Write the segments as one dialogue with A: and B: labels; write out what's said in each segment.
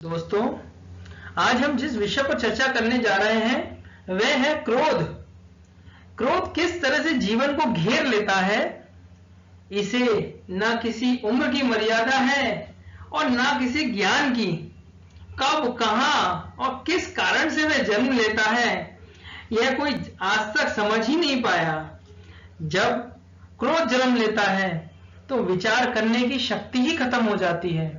A: दोस्तों, आज हम जिस विषय पर चर्चा करने जा रहे हैं वह है क्रोध। क्रोध किस तरह से जीवन को घेर लेता है, इसे न किसी उम्र की मर्यादा है और न किसी ज्ञान की। कब, कहां और किस कारण से वह जन्म लेता है, यह कोई आज तक समझ ही नहीं पाया। जब क्रोध जन्म लेता है तो विचार करने की शक्ति ही खत्म हो जाती है,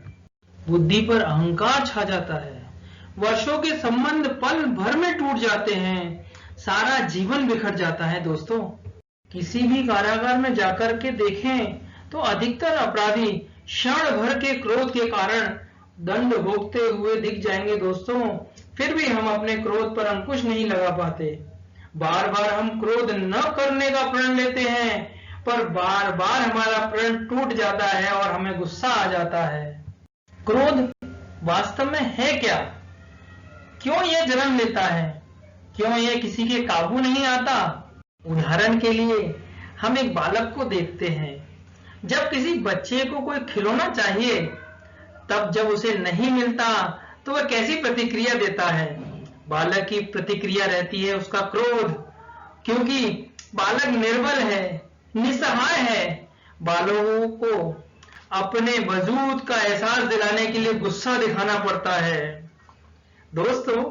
A: बुद्धि पर अहंकार छा जाता है, वर्षों के संबंध पल भर में टूट जाते हैं, सारा जीवन बिखर जाता है। दोस्तों, किसी भी कारागार में जाकर के देखें तो अधिकतर अपराधी क्षण भर के क्रोध के कारण दंड भोगते हुए दिख जाएंगे। दोस्तों, फिर भी हम अपने क्रोध पर अंकुश नहीं लगा पाते। बार बार हम क्रोध न करने का प्रण लेते हैं, पर बार बार हमारा प्रण टूट जाता है और हमें गुस्सा आ जाता है। क्रोध वास्तव में है क्या? क्यों यह जन्म लेता है? क्यों यह किसी के काबू नहीं आता? उदाहरण के लिए हम एक बालक को देखते हैं। जब किसी बच्चे को कोई खिलौना चाहिए, तब जब उसे नहीं मिलता तो वह कैसी प्रतिक्रिया देता है? बालक की प्रतिक्रिया रहती है उसका क्रोध, क्योंकि बालक निर्बल है, निसहाय है। बालकों को अपने वजूद का एहसास दिलाने के लिए गुस्सा दिखाना पड़ता है। दोस्तों,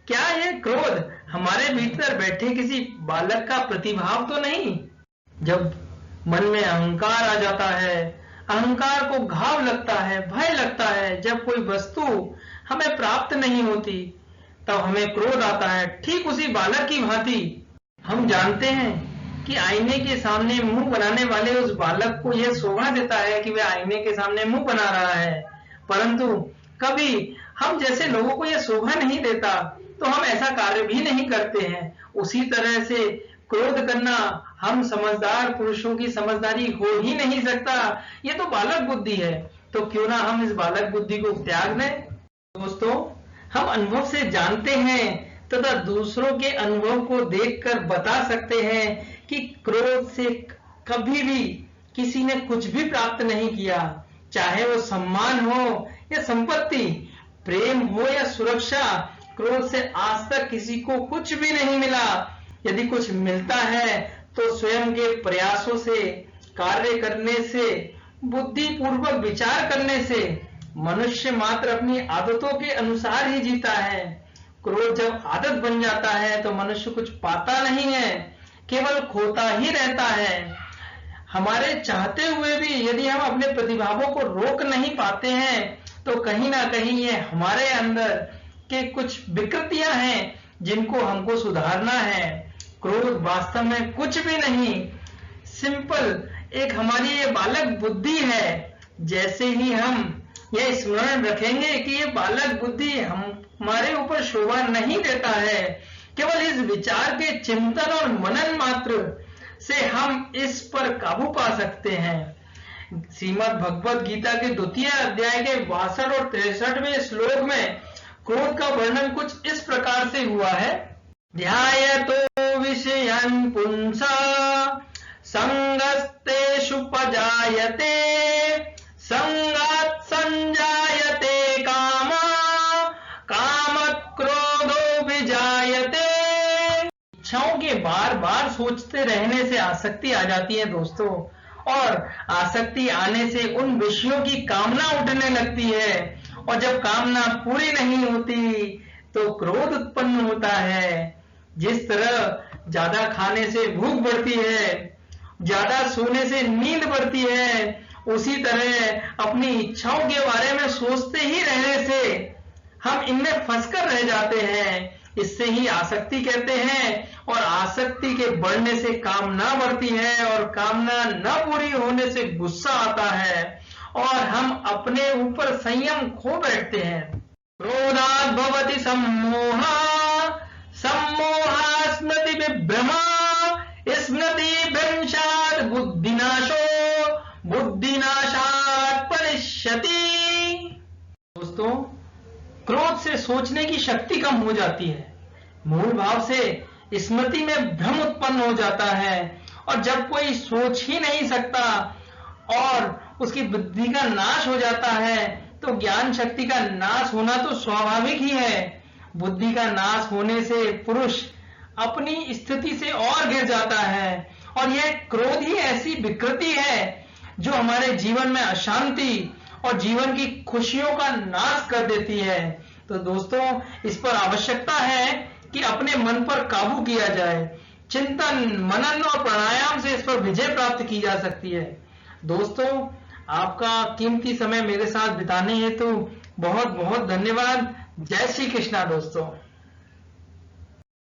A: क्या यह क्रोध हमारे भीतर बैठे किसी बालक का प्रतिभाव तो नहीं? जब मन में अहंकार आ जाता है, अहंकार को घाव लगता है, भय लगता है, जब कोई वस्तु हमें प्राप्त नहीं होती तब हमें क्रोध आता है। ठीक उसी बालक की भांति हम जानते हैं कि आईने के सामने मुंह बनाने वाले उस बालक को यह शोभा देता है कि वह आईने के सामने मुंह बना रहा है, परंतु कभी हम जैसे लोगों को यह शोभा नहीं देता तो हम ऐसा कार्य भी नहीं करते हैं। उसी तरह से क्रोध करना हम समझदार पुरुषों की समझदारी हो ही नहीं सकता। यह तो बालक बुद्धि है, तो क्यों ना हम इस बालक बुद्धि को त्याग दें। दोस्तों, हम अनुभव से जानते हैं तथा दूसरों के अनुभव को देखकर बता सकते हैं कि क्रोध से कभी भी किसी ने कुछ भी प्राप्त नहीं किया, चाहे वो सम्मान हो या संपत्ति, प्रेम हो या सुरक्षा। क्रोध से आज तक किसी को कुछ भी नहीं मिला। यदि कुछ मिलता है तो स्वयं के प्रयासों से, कार्य करने से, बुद्धि पूर्वक विचार करने से। मनुष्य मात्र अपनी आदतों के अनुसार ही जीता है। क्रोध जब आदत बन जाता है तो मनुष्य कुछ पाता नहीं है, केवल खोता ही रहता है। हमारे चाहते हुए भी यदि हम अपने प्रतिभावों को रोक नहीं पाते हैं तो कहीं ना कहीं ये हमारे अंदर के कुछ विकृतियां हैं जिनको हमको सुधारना है। क्रोध वास्तव में कुछ भी नहीं, सिंपल एक हमारी ये बालक बुद्धि है। जैसे ही हम यह स्मरण रखेंगे कि ये बालक बुद्धि हमारे ऊपर शोभा नहीं देता है, केवल इस विचार के चिंतन और मनन मात्र से हम इस पर काबू पा सकते हैं। श्रीमद् भगवद गीता के 2 अध्याय के 62 और 63वें श्लोक में क्रोध का वर्णन कुछ इस प्रकार से हुआ है। ध्यायतो विषयान् पुंसा संगस्तेषु पजायते संगात् संजायते कामा कामत् क्रोधो विजायते। इच्छाओं के बार बार सोचते रहने से आसक्ति आ जाती है दोस्तों, और आसक्ति आने से उन विषयों की कामना उठने लगती है, और जब कामना पूरी नहीं होती तो क्रोध उत्पन्न होता है। जिस तरह ज्यादा खाने से भूख बढ़ती है, ज्यादा सोने से नींद बढ़ती है, उसी तरह अपनी इच्छाओं के बारे में सोचते ही रहने से हम इनमें फंसकर रह जाते हैं। इससे ही आसक्ति कहते हैं, और आसक्ति के बढ़ने से कामना बढ़ती है, और कामना न पूरी होने से गुस्सा आता है, और हम अपने ऊपर संयम खो बैठते हैं। क्रोधात् भवति सम्मोहा सम्मोहा स्मृति विभ्रमा स्मृति भ्रंशात् बुद्धिनाशो बुद्धिनाशात् परिष्यति। दोस्तों, क्रोध से सोचने की शक्ति कम हो जाती है, मूल भाव से स्मृति में भ्रम उत्पन्न हो जाता है, और जब कोई सोच ही नहीं सकता और उसकी बुद्धि का नाश हो जाता है तो ज्ञान शक्ति का नाश होना तो स्वाभाविक ही है। बुद्धि का नाश होने से पुरुष अपनी स्थिति से और गिर जाता है, और यह क्रोध ही ऐसी विकृति है जो हमारे जीवन में अशांति और जीवन की खुशियों का नाश कर देती है। तो दोस्तों, इस पर आवश्यकता है कि अपने मन पर काबू किया जाए। चिंतन, मनन और प्राणायाम से इस पर विजय प्राप्त की जा सकती है। दोस्तों, आपका कीमती समय मेरे साथ बिताने हेतु बहुत बहुत धन्यवाद। जय श्री कृष्णा दोस्तों।